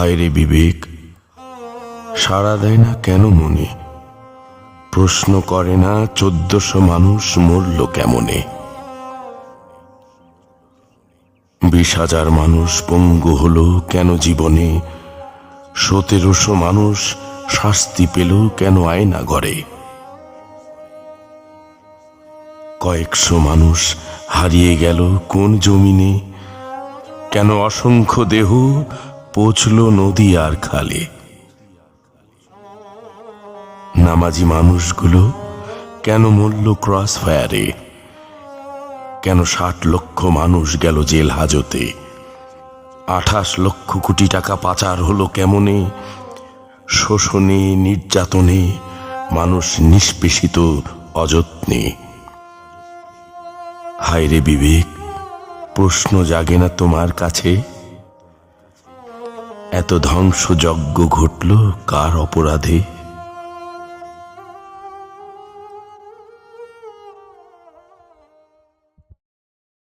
হায় রে বিবেক, সাড়া দেয় না কেন মনে? প্রশ্ন করে না 1400 মানুষ মরল কেমনে? 20,000 মানুষ পঙ্গু হলো কেন জীবনে? 1700 মানুষ শাস্তি পেল কেন আয়না ঘরে? কয়েকশো মানুষ হারিয়ে গেল কোন জমিনে? কেন অসংখ্য দেহ পৌঁছল নদী আর খালে? নামাজি মানুষগুলো কেন মরল ক্রস ফায়ারে? কেন 60 লক্ষ মানুষ গেল জেল হাজতে? 28 লক্ষ কোটি টাকা পাচার হলো কেমনে? শোষণে নির্যাতনে মানুষ নিষ্পেষিত অযত্নে। হায় রে বিবেক, প্রশ্ন জাগে না তোমার কাছে? এত ধ্বংসযজ্ঞ ঘটল কার অপরাধে?